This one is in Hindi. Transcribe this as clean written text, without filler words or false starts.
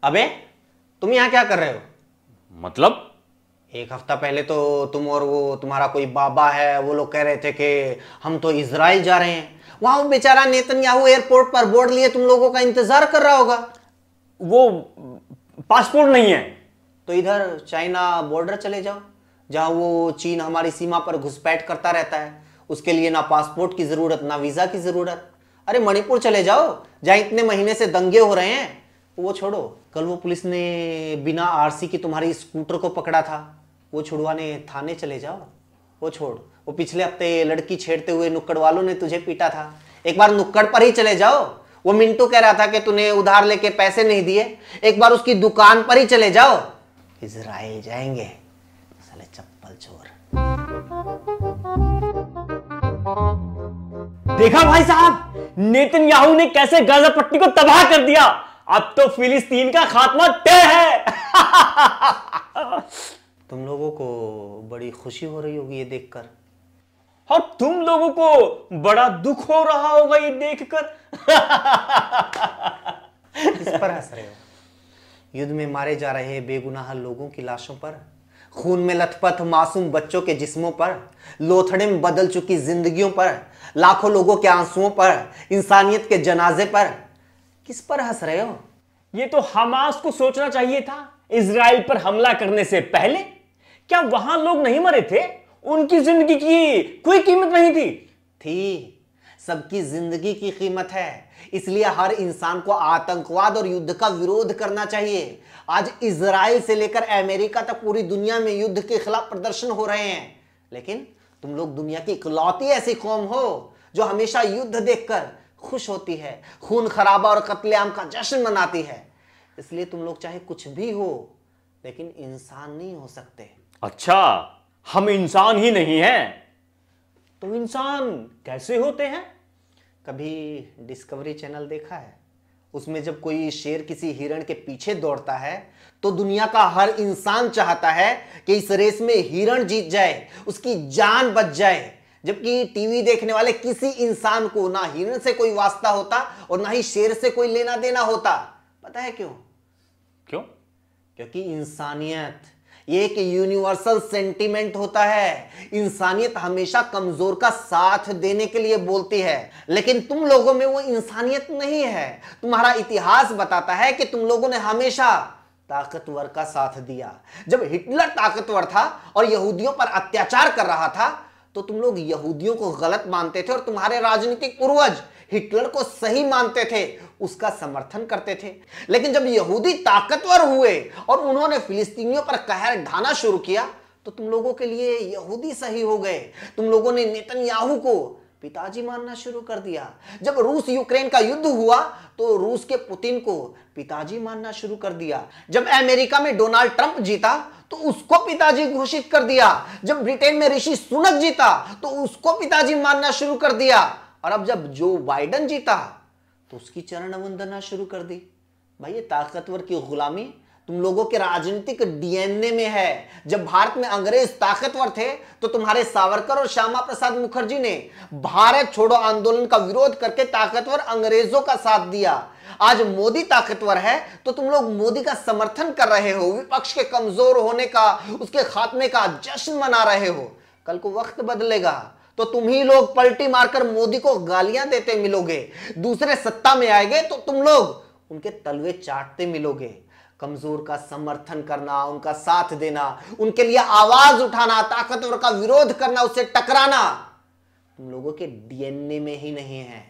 अबे तुम यहाँ क्या कर रहे हो? मतलब? एक हफ्ता पहले तो तुम और वो तुम्हारा कोई बाबा है वो लोग कह रहे थे कि हम तो इजराइल जा रहे हैं। वहां वो बेचारा नेतन्याहू एयरपोर्ट पर बोर्ड लिए तुम लोगों का इंतजार कर रहा होगा। वो पासपोर्ट नहीं है। तो इधर चाइना बॉर्डर चले जाओ, जहां वो चीन हमारी सीमा पर घुसपैठ करता रहता है। उसके लिए ना पासपोर्ट की जरूरत ना वीजा की जरूरत। अरे मणिपुर चले जाओ, जहां इतने महीने से दंगे हो रहे हैं। वो छोड़ो, कल वो पुलिस ने बिना आरसी की तुम्हारी स्कूटर को पकड़ा था, वो छुड़वाने थाने चले जाओ। वो छोड़, वो पिछले हफ्ते लड़की छेड़ते हुए नुक्कड़ वालों ने तुझे पीटा था, एक बार नुक्कड़ पर ही चले जाओ। वो मिंटू कह रहा था कि तूने उधार लेके पैसे नहीं दिए, एक बार उसकी दुकान पर ही चले जाओ। इजराइल जाएंगे साले चप्पल चोर। देखा भाई साहब, नेतन्याहू ने कैसे गाजा पट्टी को तबाह कर दिया। अब तो फिलिस्तीन का खात्मा तय है। तुम लोगों को बड़ी खुशी हो रही होगी ये देखकर, और तुम लोगों को बड़ा दुख हो रहा होगा ये देखकर। किस पर हंस रहे हो? युद्ध में मारे जा रहे बेगुनाह लोगों की लाशों पर, खून में लथपथ मासूम बच्चों के जिस्मों पर, लोथड़े में बदल चुकी जिंदगियों पर, लाखों लोगों के आंसुओं पर, इंसानियत के जनाजे पर किस पर हंस रहे हो? ये तो हमास को सोचना चाहिए था इजराइल पर हमला करने से पहले। क्या वहां लोग नहीं मरे थे? उनकी जिंदगी की कोई कीमत नहीं थी। सबकी जिंदगी की कीमत है, इसलिए हर इंसान को आतंकवाद और युद्ध का विरोध करना चाहिए। आज इजराइल से लेकर अमेरिका तक पूरी दुनिया में युद्ध के खिलाफ प्रदर्शन हो रहे हैं, लेकिन तुम लोग दुनिया की इकलौती ऐसी कौम हो जो हमेशा युद्ध देखकर खुश होती है, खून खराबा और कत्लेआम का जश्न मनाती है। इसलिए तुम लोग चाहे कुछ भी हो, लेकिन इंसान नहीं हो सकते। अच्छा, हम इंसान ही नहीं हैं, तो इंसान कैसे होते हैं? कभी डिस्कवरी चैनल देखा है? उसमें जब कोई शेर किसी हिरण के पीछे दौड़ता है तो दुनिया का हर इंसान चाहता है कि इस रेस में हिरण जीत जाए, उसकी जान बच जाए। जबकि टीवी देखने वाले किसी इंसान को ना हिरण से कोई वास्ता होता और ना ही शेर से कोई लेना देना होता। पता है क्यों? क्यों? क्योंकि इंसानियत ये एक यूनिवर्सल सेंटीमेंट होता है। इंसानियत हमेशा कमजोर का साथ देने के लिए बोलती है, लेकिन तुम लोगों में वो इंसानियत नहीं है। तुम्हारा इतिहास बताता है कि तुम लोगों ने हमेशा ताकतवर का साथ दिया। जब हिटलर ताकतवर था और यहूदियों पर अत्याचार कर रहा था तो तुम लोग यहूदियों को गलत मानते थे और तुम्हारे राजनीतिक पूर्वज हिटलर को सही मानते थे, उसका समर्थन करते थे। लेकिन जब यहूदी ताकतवर हुए और उन्होंने फिलिस्तीनियों पर कहर ढाना शुरू किया तो तुम लोगों के लिए यहूदी सही हो गए। तुम लोगों ने नेतन्याहू को पिताजी मानना शुरू कर दिया। जब रूस यूक्रेन का युद्ध हुआ तो रूस के पुतिन को पिताजी मानना शुरू कर दिया। जब अमेरिका में डोनाल्ड ट्रंप जीता तो उसको पिताजी घोषित कर दिया। जब ब्रिटेन में ऋषि सुनक जीता तो उसको पिताजी मानना शुरू कर दिया। और अब जब जो बाइडेन जीता तो उसकी चरण वंदना शुरू कर दी। भाई ये ताकतवर की गुलामी तुम लोगों के राजनीतिक डीएनए में है। जब भारत में अंग्रेज ताकतवर थे तो तुम्हारे सावरकर और श्यामा प्रसाद मुखर्जी ने भारत छोड़ो आंदोलन का विरोध करके ताकतवर अंग्रेजों का साथ दिया। आज मोदी ताकतवर है तो तुम लोग मोदी का समर्थन कर रहे हो, विपक्ष के कमजोर होने का, उसके खात्मे का जश्न मना रहे हो। कल को वक्त बदलेगा तो तुम ही लोग पलटी मारकर मोदी को गालियां देते मिलोगे। दूसरे सत्ता में आएंगे तो तुम लोग उनके तलवे चाटते मिलोगे। कमजोर का समर्थन करना, उनका साथ देना, उनके लिए आवाज उठाना, ताकतवर का विरोध करना, उससे टकराना तुम लोगों के डीएनए में ही नहीं है।